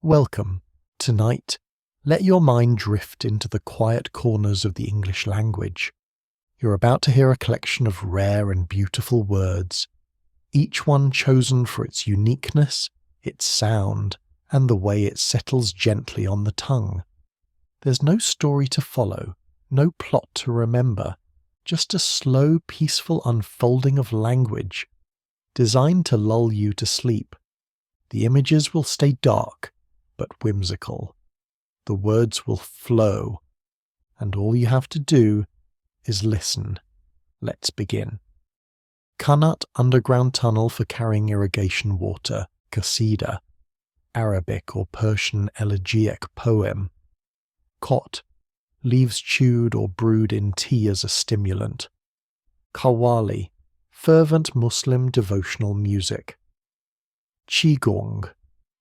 Welcome. Tonight, let your mind drift into the quiet corners of the English language. You're about to hear a collection of rare and beautiful words, each one chosen for its uniqueness, its sound, and the way it settles gently on the tongue. There's no story to follow, no plot to remember, just a slow, peaceful unfolding of language, designed to lull you to sleep. The images will stay dark, but whimsical. The words will flow, and all you have to do is listen. Let's begin. Qanat underground tunnel for carrying irrigation water, qasida, Arabic or Persian elegiac poem. Qat, leaves chewed or brewed in tea as a stimulant. Qawwali, fervent Muslim devotional music. Qigong,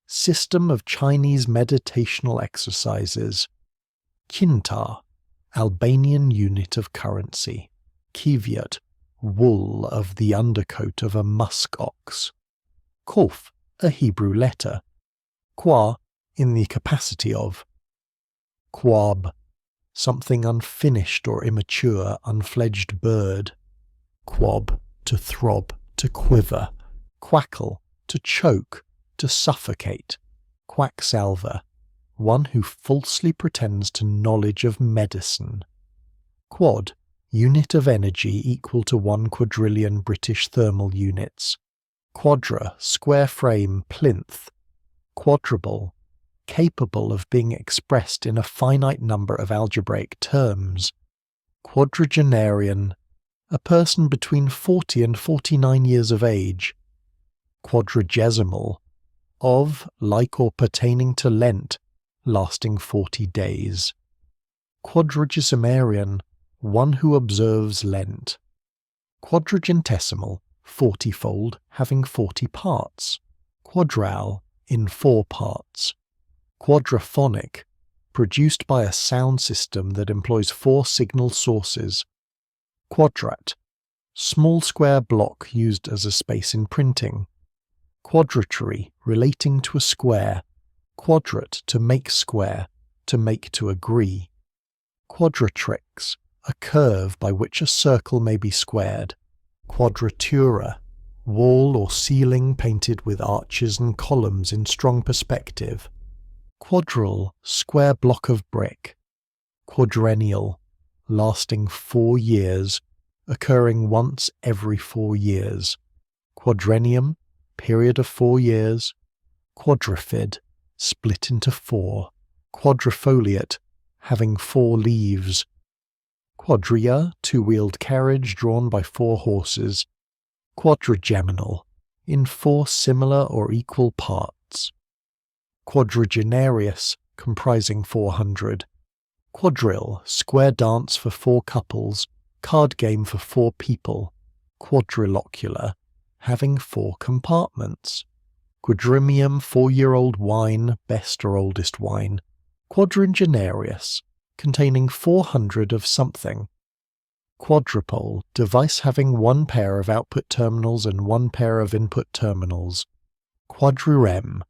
system of Chinese meditational exercises. Kintar, Albanian unit of currency. Kivyat, wool of the undercoat of a musk ox. Quf, a Hebrew letter. Qua, in the capacity of. Quab, something unfinished or immature, unfledged bird. Quab, to throb, to quiver. Quackle, to choke, to suffocate. Quacksalver, one who falsely pretends to knowledge of medicine. Quad, unit of energy equal to 1 quadrillion British thermal units. Quadra, square frame, plinth. Quadruple, capable of being expressed in a finite number of algebraic terms. Quadragenarian, a person between 40 and 49 years of age. Quadragesimal, of, like or pertaining to Lent, lasting 40 days. Quadragesimarian, one who observes Lent. Quadragentesimal, 40-fold, having 40 parts. Quadral, in 4 parts. Quadraphonic, produced by a sound system that employs 4 signal sources. Quadrat, small square block used as a space in printing. Quadratary, relating to a square. Quadrat, to make square, to make to agree. Quadratrix, a curve by which a circle may be squared. Quadratura, wall or ceiling painted with arches and columns in strong perspective. Quadrille, square block of brick. Quadrennial, lasting 4 years, occurring once every 4 years. Quadrennium, period of 4 years. Quadrifid, split into 4. Quadrifoliate, having 4 leaves. Quadria, 2-wheeled carriage drawn by 4 horses. Quadrageminal, in 4 similar or equal parts. Quadragenarius, comprising 400. Quadrille, square dance for 4 couples, card game for 4 people. Quadrilocular, having 4 compartments. Quadrimium, 4-year-old wine, best or oldest wine. Quadringenarius, containing 400 of something. Quadrupole, device having 1 pair of output terminals and 1 pair of input terminals. Quadrireme,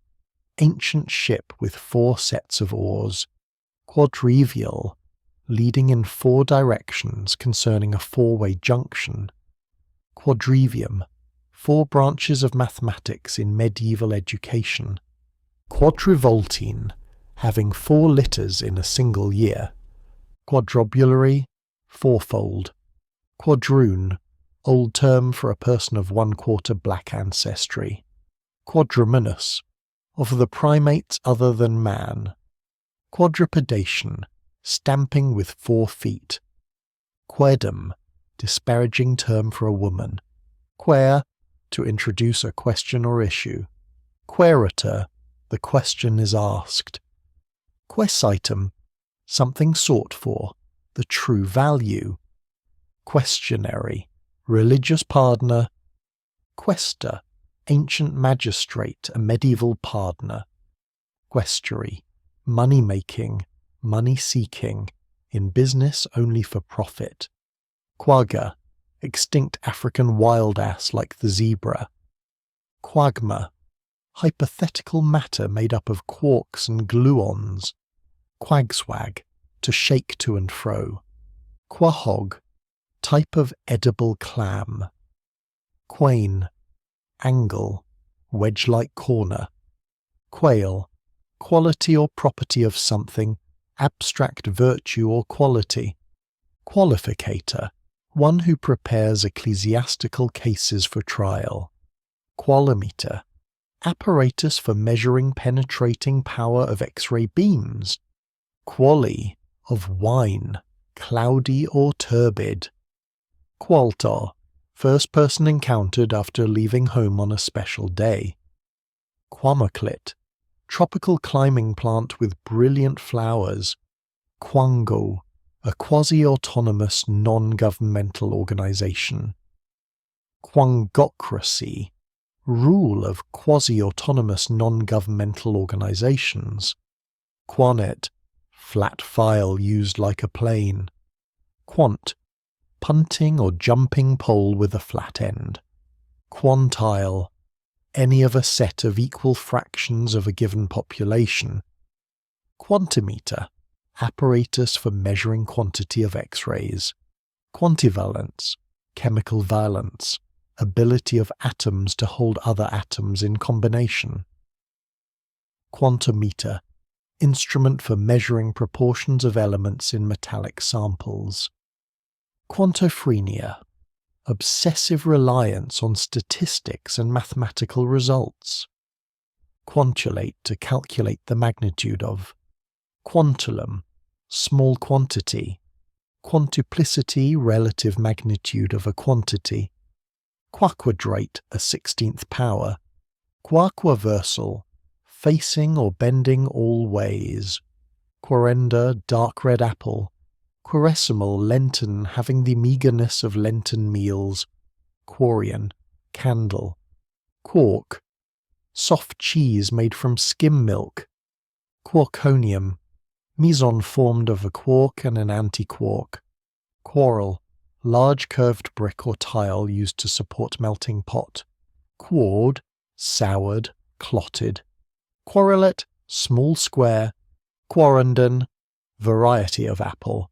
ancient ship with 4 sets of oars. Quadrivial, leading in 4 directions concerning a 4-way junction. Quadrivium, 4 branches of mathematics in medieval education. Quadrivoltine, having 4 litters in a single year. Quadrobulary, 4-fold. Quadroon, old term for a person of 1/4 black ancestry. Quadrumanous, of the primates other than man. Quadrupedation, stamping with 4 feet. Quaedum, disparaging term for a woman. Quaere, to introduce a question or issue. Quaerator, the question is asked. Quaesitum, something sought for, the true value. Questionary, religious pardoner. Quaestor, ancient magistrate, a medieval pardoner. Questuary, money-making, money-seeking, in business only for profit. Quagga, extinct African wild ass like the zebra. Quagma, hypothetical matter made up of quarks and gluons. Quagswag, to shake to and fro. Quahog, type of edible clam. Quain, angle, wedge-like corner. Quail, quality or property of something, abstract virtue or quality. Qualificator, one who prepares ecclesiastical cases for trial. Qualimeter, apparatus for measuring penetrating power of X-ray beams. Quali, of wine, cloudy or turbid. Qualtar, first person encountered after leaving home on a special day. Quamaclit, tropical climbing plant with brilliant flowers. Quango, a quasi-autonomous non-governmental organization. Quangocracy, rule of quasi-autonomous non-governmental organizations. Quanet, flat file used like a plane. Quant, punting or jumping pole with a flat end. Quantile, any of a set of equal fractions of a given population. Quantimeter, apparatus for measuring quantity of X-rays. Quantivalence, chemical valence, ability of atoms to hold other atoms in combination. Quantometer, instrument for measuring proportions of elements in metallic samples. Quantophrenia, obsessive reliance on statistics and mathematical results. Quantulate, to calculate the magnitude of. Quantulum, small quantity. Quantuplicity, relative magnitude of a quantity. Quaquadrate, a 16th power. Quaquaversal, facing or bending all ways. Quarenda, dark red apple. Quaresimal, Lenten, having the meagreness of Lenten meals. Quarian, candle. Quark, soft cheese made from skim milk. Quarkonium, meson formed of a quark and an antiquark. Quarrel, large curved brick or tile used to support melting pot. Quard, soured, clotted. Quarrelet, small square. Quarrenden, variety of apple.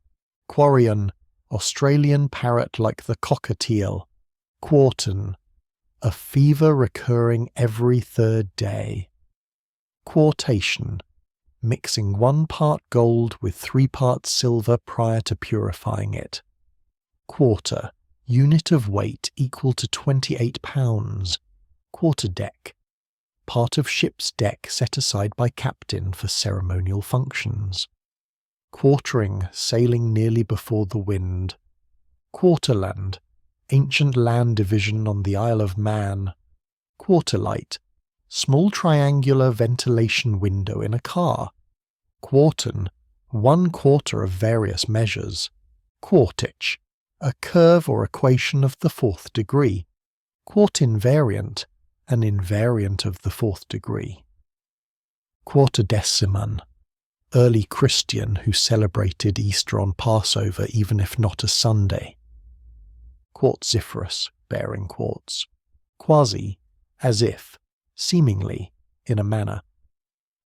Quarian, Australian parrot like the cockatiel. Quartan, a fever recurring every third day. Quartation, mixing 1 part gold with 3 parts silver prior to purifying it. Quarter, unit of weight equal to 28 pounds. Quarterdeck, part of ship's deck set aside by captain for ceremonial functions. Quartering, sailing nearly before the wind. Quarterland, ancient land division on the Isle of Man. Quarterlight, small triangular ventilation window in a car. Quarton, 1/4 of various measures. Quartich, a curve or equation of the 4th degree. Quartinvariant, an invariant of the 4th degree. Quartodeciman, early Christian who celebrated Easter on Passover even if not a Sunday. Quartziferous, bearing quartz. Quasi, as if, seemingly, in a manner.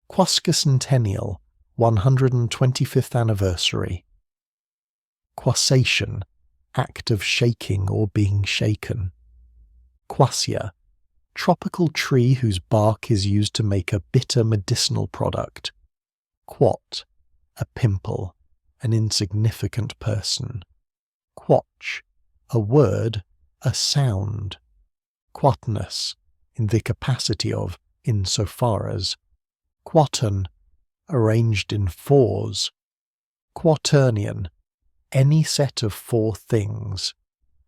Quasquicentennial, 125th anniversary. Quassation, act of shaking or being shaken. Quassia, tropical tree whose bark is used to make a bitter medicinal product. Quat, a pimple, an insignificant person. Quatch, a word, a sound. Quatnus, in the capacity of, insofar as. Quatern, arranged in fours. Quaternion, any set of 4 things.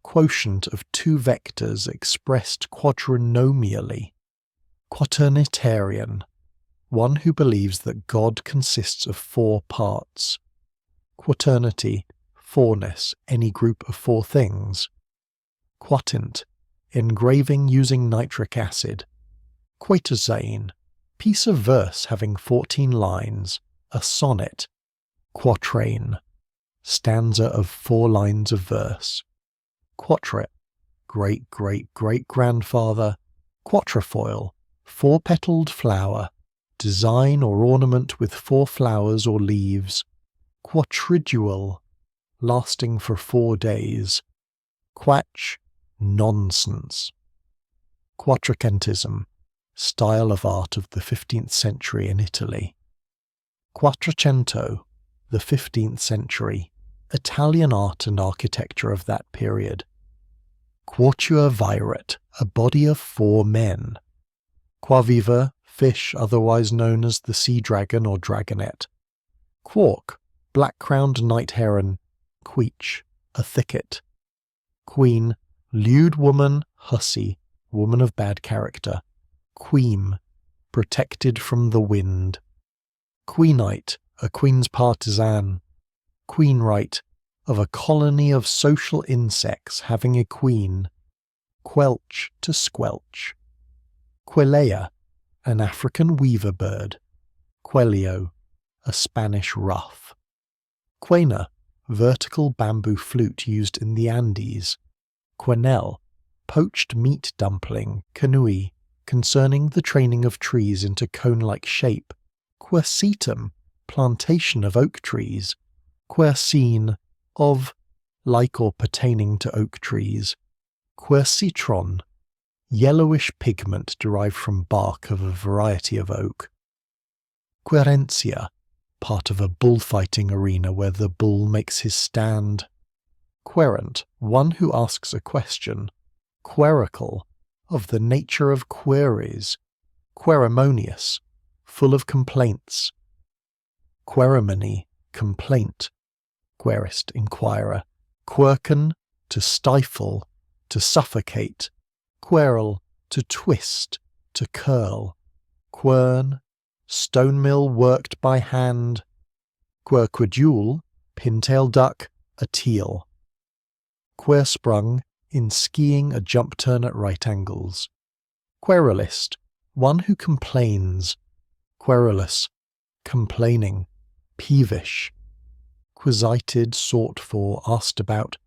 Quotient of 2 vectors expressed quadrinomially. Quaternitarian, one who believes that God consists of 4 parts. Quaternity, 4ness, any group of 4 things. Quatint, engraving using nitric acid. Quaterzain, piece of verse having 14 lines, a sonnet. Quatrain, stanza of 4 lines of verse. Quatret, great-great-great-grandfather. Quatrefoil, four-petalled flower, design or ornament with 4 flowers or leaves. Quadridual, lasting for 4 days. Quatch, nonsense. Quattrocentism, style of art of the 15th century in Italy. Quattrocento, the 15th century, Italian art and architecture of that period. Quatuor viret, a body of 4 men. Quaviva, fish otherwise known as the sea dragon or dragonet. Quark, black-crowned night heron. Queech, a thicket. Queen, lewd woman, hussy, woman of bad character. Queem, protected from the wind. Queenite, a queen's partisan. Queenright, of a colony of social insects having a queen. Quelch, to squelch. Quelea, an African weaver bird. Quelio, a Spanish ruff. Quena, vertical bamboo flute used in the Andes. Quenelle, poached meat dumpling, canui, concerning the training of trees into cone-like shape. Quercetum, plantation of oak trees. Quercene, of, like or pertaining to oak trees. Quercitron, yellowish pigment derived from bark of a variety of oak. Querentia, part of a bullfighting arena where the bull makes his stand. Querent, one who asks a question. Querical, of the nature of queries. Queremonious, full of complaints. Queremony, complaint. Querist, inquirer. Quirken, to stifle, to suffocate. Querl, to twist, to curl. Quern, stone mill worked by hand. Querquedule, pintail duck, a teal. Quersprung, in skiing a jump turn at right angles. Querulist, one who complains. Querulous, complaining, peevish. Quisited, sought for, asked about.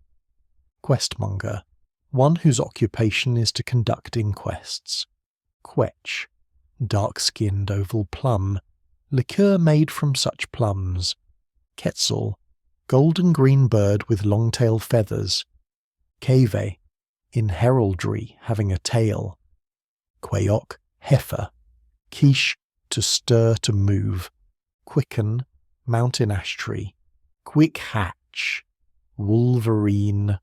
Questmonger, one whose occupation is to conduct inquests. Quetch, dark-skinned oval plum, liqueur made from such plums. Quetzal, golden-green bird with long-tail feathers. Cave, in heraldry having a tail. Quayoc, heifer. Quiche, to stir, to move. Quicken, mountain ash tree. Quick hatch, wolverine.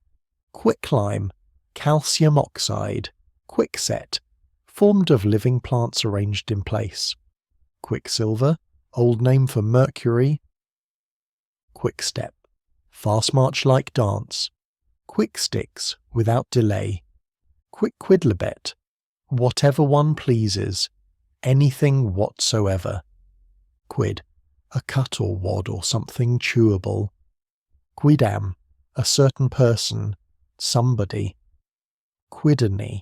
Quicklime, calcium oxide. Quickset, formed of living plants arranged in place. Quicksilver, old name for mercury. Quickstep, fast march-like dance. Quicksticks, without delay. Quickquidlibet, whatever one pleases, anything whatsoever. Quid, a cut or wad or something chewable. Quidam, a certain person, somebody. Quidney,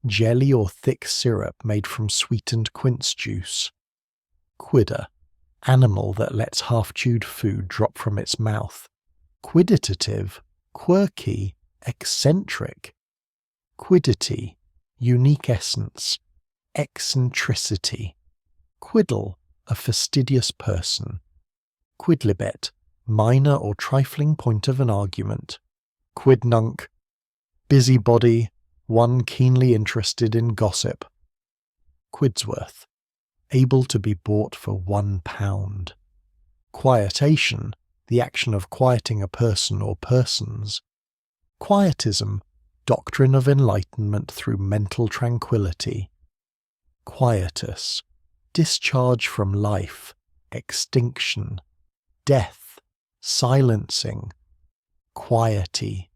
jelly or thick syrup made from sweetened quince juice. Quidder, animal that lets half-chewed food drop from its mouth. Quiditative, quirky, eccentric. Quiddity, unique essence, eccentricity. Quiddle, a fastidious person. Quidlibet, minor or trifling point of an argument. Quidnunc, busybody, one keenly interested in gossip. Quidsworth, able to be bought for £1. Quietation, the action of quieting a person or persons. Quietism, doctrine of enlightenment through mental tranquility. Quietus, discharge from life, extinction, death, silencing. Quiety,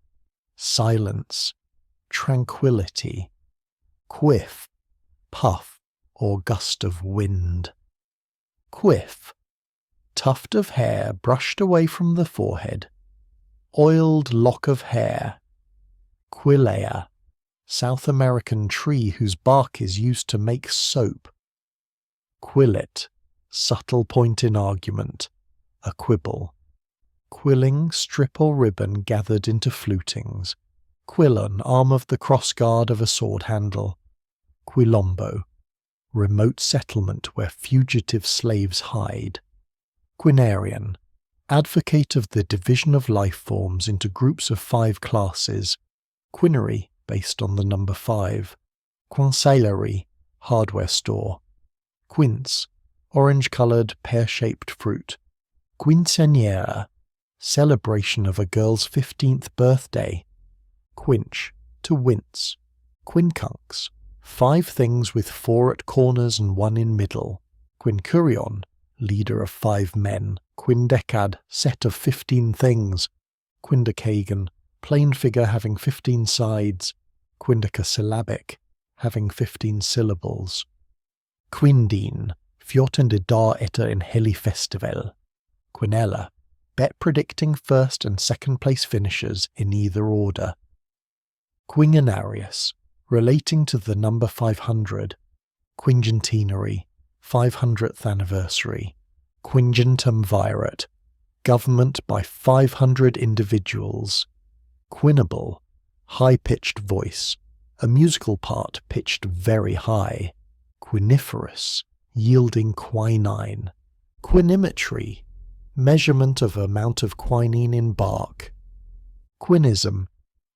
silence, tranquility. Quiff, puff or gust of wind. Quiff, tuft of hair brushed away from the forehead. Oiled lock of hair. Quilea, South American tree whose bark is used to make soap. Quillet, subtle point in argument, a quibble. Quilling, strip or ribbon gathered into flutings. Quillon, arm of the cross-guard of a sword handle. Quilombo, remote settlement where fugitive slaves hide. Quinarian, advocate of the division of life forms into groups of 5 classes. Quinary, based on the number 5. Quincellerie, hardware store. Quince, orange-coloured, pear-shaped fruit. Quinceañera, celebration of a girl's 15th birthday. Quinch, to wince. Quincunx, 5 things with 4 at corners and 1 in middle. Quincurion, leader of 5 men. Quindecad, set of 15 things. Quindecagon, plain figure having 15 sides. Quindecasyllabic, having 15 syllables. Quindine, 14 dagar etter en hellig festival. Quinella, bet predicting first and second place finishers in either order. Quingenarius, relating to the number 500. Quingentenary, 500th anniversary. Quingentum virat, government by 500 individuals. Quinable, high-pitched voice, a musical part pitched very high. Quiniferous, yielding quinine. Quinimetry, measurement of amount of quinine in bark. Quinism,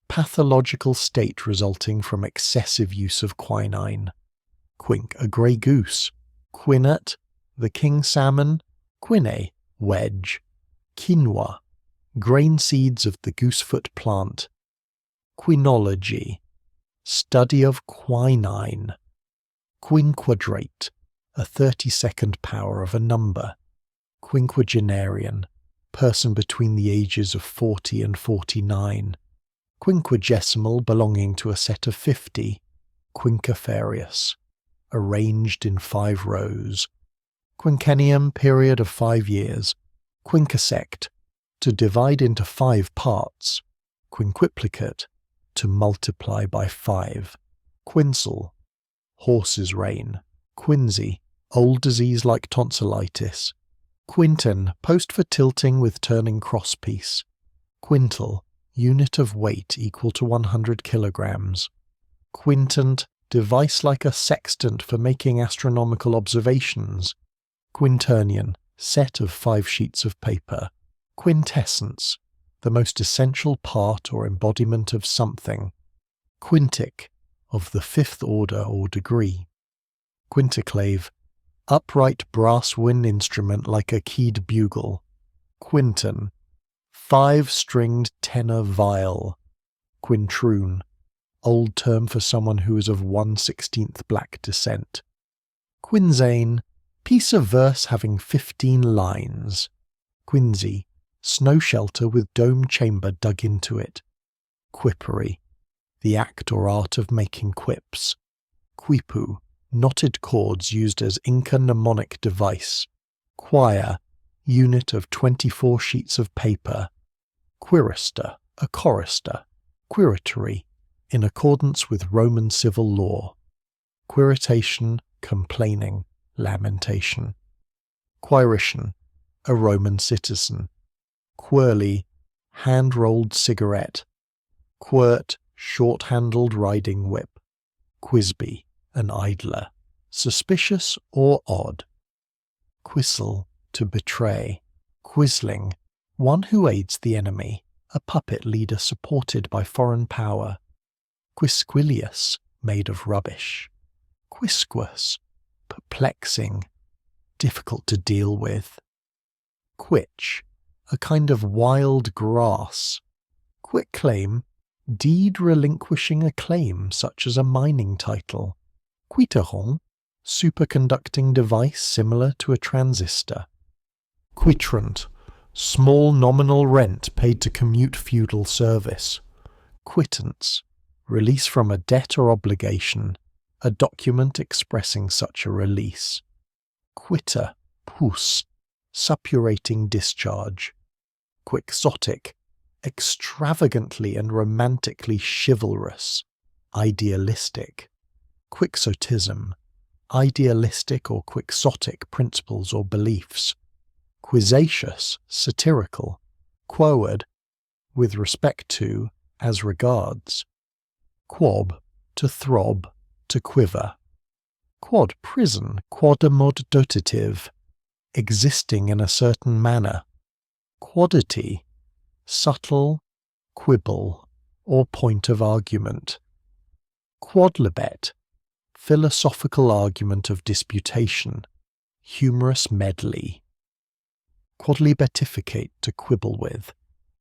pathological state resulting from excessive use of quinine. Quink, a grey goose. Quinnet, the king salmon. Quinae, wedge. Quinoa, grain seeds of the goosefoot plant. Quinology, study of quinine. Quinquadrate, a 32nd power of a number. Quinquagenarian, person between the ages of 40 and 49. Quinquagesimal, belonging to a set of 50. Quinquefarious, arranged in 5 rows. Quinquennium, period of 5 years. Quinquesect, to divide into 5 parts. Quinquiplicate, to multiply by 5. Quinsel, horse's rein. Quinsy, old disease like tonsillitis. Quinton, post for tilting with turning crosspiece. Quintal, unit of weight equal to 100 kilograms. Quintant, device like a sextant for making astronomical observations. Quinternion, set of 5 sheets of paper. Quintessence, the most essential part or embodiment of something. Quintic, of the 5th order or degree. Quinticlave, upright brass wind instrument like a keyed bugle. Quinton, 5-stringed tenor viol. Quintroon, old term for someone who is of 1/16th black descent. Quinzane, piece of verse having 15 lines. Quinsy, snow shelter with dome chamber dug into it. Quippery, the act or art of making quips. Quipu, knotted cords used as Inca mnemonic device. Quire, unit of 24 sheets of paper. Quirister, a chorister. Quiritory, in accordance with Roman civil law. Quiritation, complaining, lamentation. Quirition, a Roman citizen. Quirly, hand-rolled cigarette. Quirt, short-handled riding whip. Quisby, an idler, suspicious or odd. Quissel, to betray. Quisling, one who aids the enemy, a puppet leader supported by foreign power. Quisquilius, made of rubbish. Quisquus, perplexing, difficult to deal with. Quitch, a kind of wild grass. Quitclaim, deed relinquishing a claim such as a mining title. Quitteron, superconducting device similar to a transistor. Quitrant, small nominal rent paid to commute feudal service. Quittance, release from a debt or obligation, a document expressing such a release. Quitter, pus, suppurating discharge. Quixotic, extravagantly and romantically chivalrous, idealistic. Quixotism, idealistic or quixotic principles or beliefs. Quizzacious, satirical. Quoad, with respect to, as regards. Quab, to throb, to quiver. Quod prison, quodamod dotative, existing in a certain manner. Quodity, subtle, quibble, or point of argument. Quodlibet, philosophical argument of disputation, humorous medley. Quodlibetificate, to quibble with.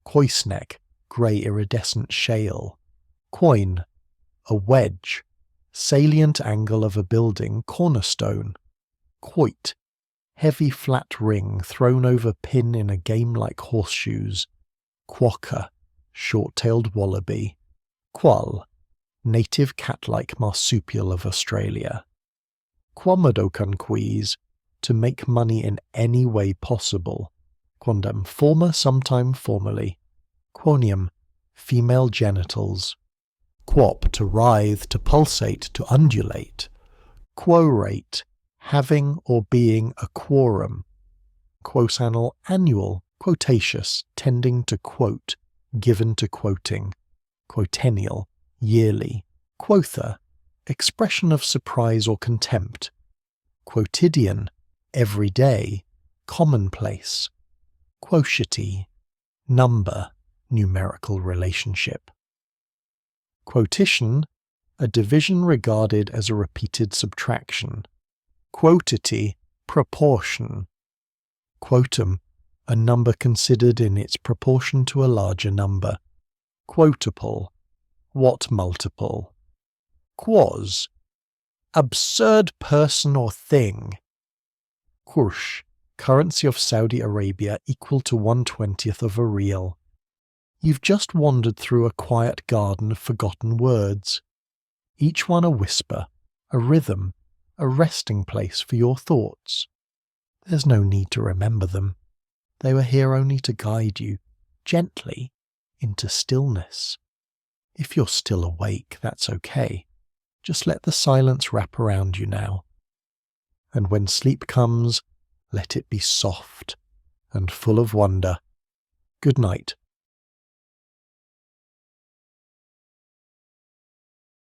Quoisnec, grey iridescent shale. Quoin, a wedge, salient angle of a building, cornerstone. Quoit, heavy flat ring thrown over pin in a game like horseshoes. Quokka, short-tailed wallaby. Qual, native cat-like marsupial of Australia. Quomodoconquees, to make money in any way possible. Quondam forma sometime formerly. Quonium, female genitals. Quop, to writhe, to pulsate, to undulate. Quorate, having or being a quorum. Quosanal, annual, quotacious, tending to quote, given to quoting. Quotennial, yearly. Quotha, expression of surprise or contempt. Quotidian, everyday, commonplace. Quotity, number, numerical relationship. Quotition, a division regarded as a repeated subtraction. Quotity, proportion. Quotum, a number considered in its proportion to a larger number. Quotable, what multiple. Quos, absurd person or thing. Qursh, currency of Saudi Arabia equal to 1/20th of a real. You've just wandered through a quiet garden of forgotten words, each one a whisper, a rhythm, a resting place for your thoughts. There's no need to remember them. They were here only to guide you, gently, into stillness. If you're still awake, that's okay. Just let the silence wrap around you now. And when sleep comes, let it be soft and full of wonder. Good night.